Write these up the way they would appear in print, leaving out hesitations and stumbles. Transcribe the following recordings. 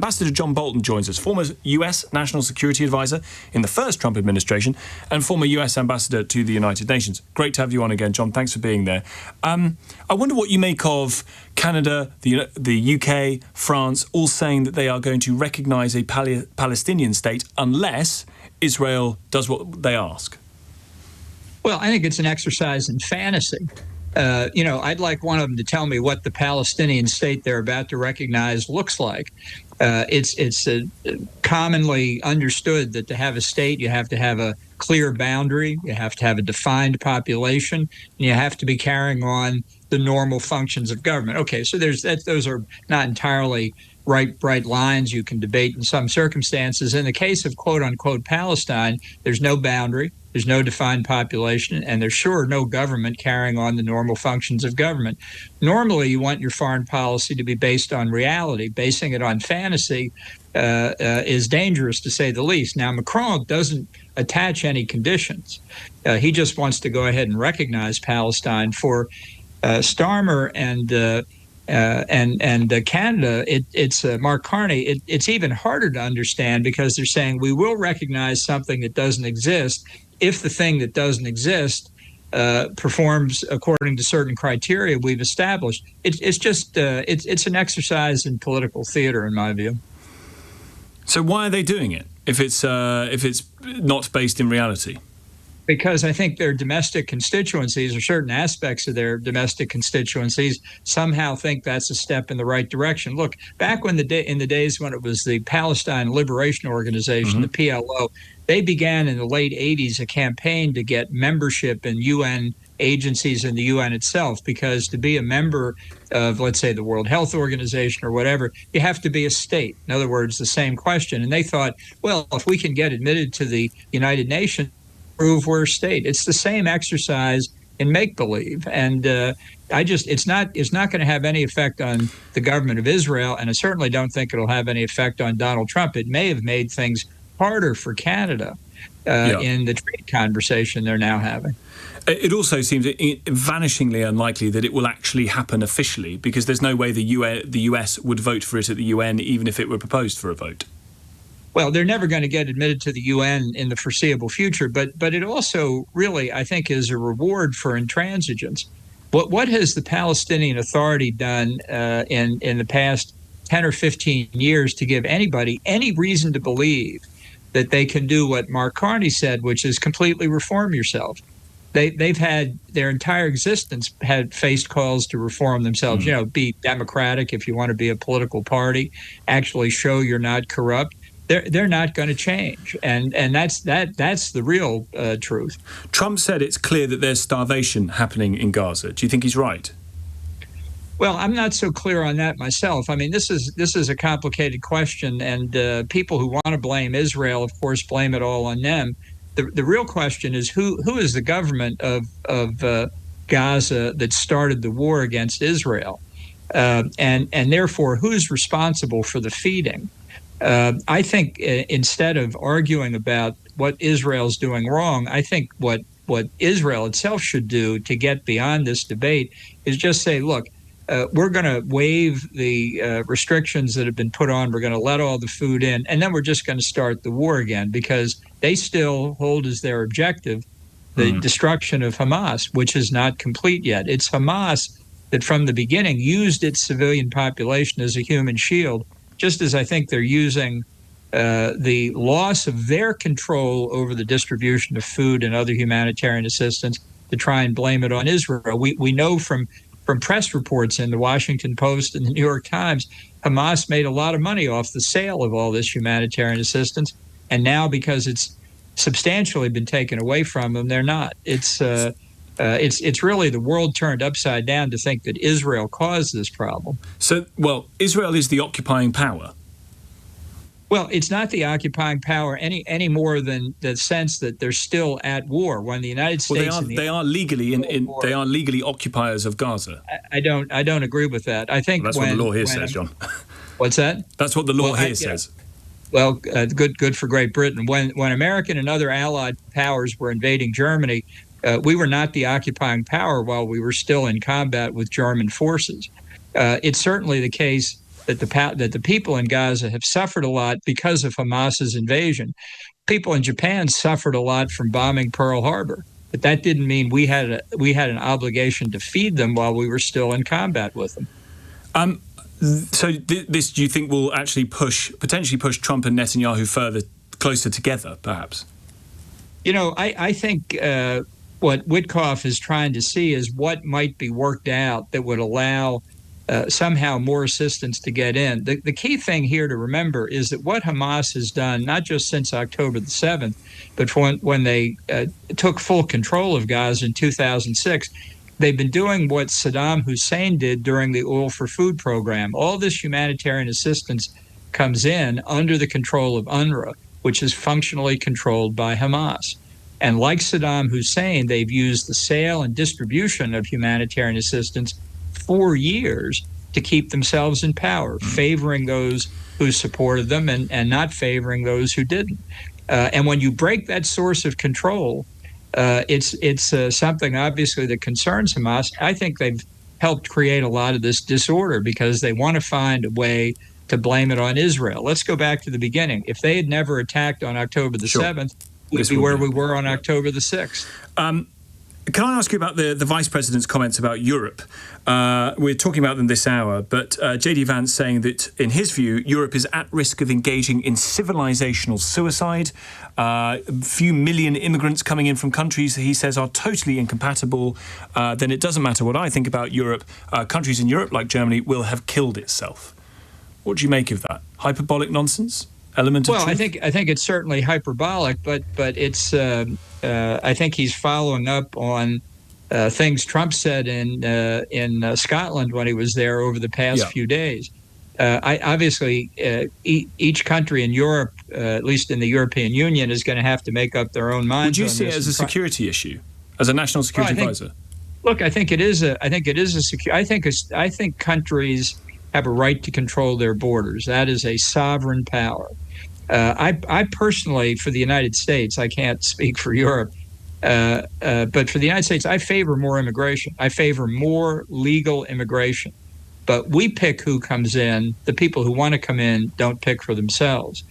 Ambassador John Bolton joins us, former US National Security Advisor in the first Trump administration and former US Ambassador to the United Nations. Great to have you on again, John. Thanks for being there. I wonder what you make of Canada, the UK, France, all saying that they are going to recognise a Palestinian state unless Israel does what they ask. Well, I think it's an exercise in fantasy. I'd like one of them to tell me what the Palestinian state they're about to recognize looks like. It's commonly understood that to have a state, you have to have a clear boundary, you have to have a defined population, and you have to be carrying on the normal functions of government. Okay, so those are not entirely bright lines. You can debate in some circumstances. In the case of quote-unquote Palestine, there's no boundary. There's no defined population, and there's sure no government carrying on the normal functions of government. Normally, you want your foreign policy to be based on reality. Basing it on fantasy is dangerous, to say the least. Now, Macron doesn't attach any conditions. He just wants to go ahead and recognize Palestine. For Starmer and Canada, it's Mark Carney. It's even harder to understand because they're saying we will recognize something that doesn't exist if the thing that doesn't exist performs according to certain criteria we've established. It's an exercise in political theater, in my view. So why are they doing it if it's not based in reality? Because I think their domestic constituencies, or certain aspects of their domestic constituencies, somehow think that's a step in the right direction. Look, back in the days when it was the Palestine Liberation Organization, the PLO, they began in the late 80s a campaign to get membership in UN agencies in the UN itself, because to be a member of, let's say, the World Health Organization or whatever, you have to be a state. In other words, the same question. And they thought, well, if we can get admitted to the United Nations, prove we're a state. It's the same exercise in make-believe, and it's not going to have any effect on the government of Israel, and I certainly don't think it'll have any effect on Donald Trump. It may have made things harder for Canada in the trade conversation they're now having. It also seems vanishingly unlikely that it will actually happen officially, because there's no way the US would vote for it at the UN, even if it were proposed for a vote. Well, they're never going to get admitted to the UN in the foreseeable future, but it also really, I think, is a reward for intransigence. What has the Palestinian Authority done in the past 10 or 15 years to give anybody any reason to believe that they can do what Mark Carney said, which is completely reform yourself? They've had their entire existence faced calls to reform themselves. Be democratic if you want to be a political party, actually show you're not corrupt. They're not going to change, and that's the real truth. Trump said it's clear that there's starvation happening in Gaza. Do you think he's right? Well, I'm not so clear on that myself. I mean, this is a complicated question, and people who want to blame Israel, of course, blame it all on them. The real question is who is the government of Gaza that started the war against Israel, and therefore who's responsible for the feeding? I think instead of arguing about what Israel's doing wrong, I think what Israel itself should do to get beyond this debate is just say, look, we're going to waive the restrictions that have been put on. We're going to let all the food in, and then we're just going to start the war again, because they still hold as their objective the destruction of Hamas, which is not complete yet. It's Hamas that from the beginning used its civilian population as a human shield, just as I think they're using the loss of their control over the distribution of food and other humanitarian assistance to try and blame it on Israel. We know from press reports in the Washington Post and the New York Times, Hamas made a lot of money off the sale of all this humanitarian assistance, and now because it's substantially been taken away from them, they're not. It's really the world turned upside down to think that Israel caused this problem. So, well, Israel is the occupying power. Well, it's not the occupying power any more than the sense that they're still at war. When the United States, they are legally they are legally occupiers of Gaza. I don't agree with that. I think that's what the law here says, John. What's that? That's what the law here says. Well, good for Great Britain. When American and other allied powers were invading Germany, we were not the occupying power while we were still in combat with German forces. It's certainly the case that the people in Gaza have suffered a lot because of Hamas's invasion. People in Japan suffered a lot from bombing Pearl Harbor, but that didn't mean we had an obligation to feed them while we were still in combat with them. So this, do you think, will actually potentially push Trump and Netanyahu closer together, perhaps? I think what Witkoff is trying to see is what might be worked out that would allow somehow more assistance to get in. The key thing here to remember is that what Hamas has done, not just since October the 7th, but when they took full control of Gaza in 2006, they've been doing what Saddam Hussein did during the Oil for Food program. All this humanitarian assistance comes in under the control of UNRWA, which is functionally controlled by Hamas. And like Saddam Hussein, they've used the sale and distribution of humanitarian assistance for years to keep themselves in power, favoring those who supported them and not favoring those who didn't. And when you break that source of control, it's something obviously that concerns Hamas. I think they've helped create a lot of this disorder because they want to find a way to blame it on Israel. Let's go back to the beginning. If they had never attacked on October the 7th, we'd be where we were on October the 6th. Can I ask you about the Vice President's comments about Europe? We're talking about them this hour, but J.D. Vance saying that, in his view, Europe is at risk of engaging in civilizational suicide. A few million immigrants coming in from countries he says are totally incompatible. Then it doesn't matter what I think about Europe. Countries in Europe, like Germany, will have killed itself. What do you make of that? Hyperbolic nonsense? Element of truth? I think it's certainly hyperbolic, but it's I think he's following up on things Trump said in Scotland when he was there over the past few days. Obviously, each country in Europe, at least in the European Union, is going to have to make up their own minds. Would you see it as a security issue, as a national security advisor? Look, I think it is a security. I think countries have a right to control their borders. That is a sovereign power. I personally, for the United States, I can't speak for Europe, but for the United States, I favor more immigration. I favor more legal immigration. But we pick who comes in. The people who want to come in don't pick for themselves.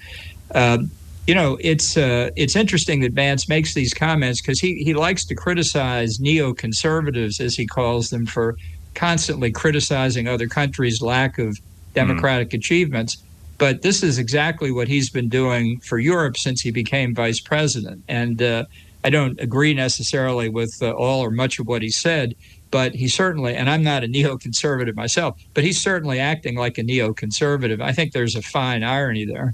It's interesting that Vance makes these comments because he likes to criticize neoconservatives, as he calls them, for constantly criticizing other countries' lack of democratic achievements. But this is exactly what he's been doing for Europe since he became vice president. And I don't agree necessarily with all or much of what he said, but he certainly, and I'm not a neoconservative myself, but he's certainly acting like a neoconservative. I think there's a fine irony there.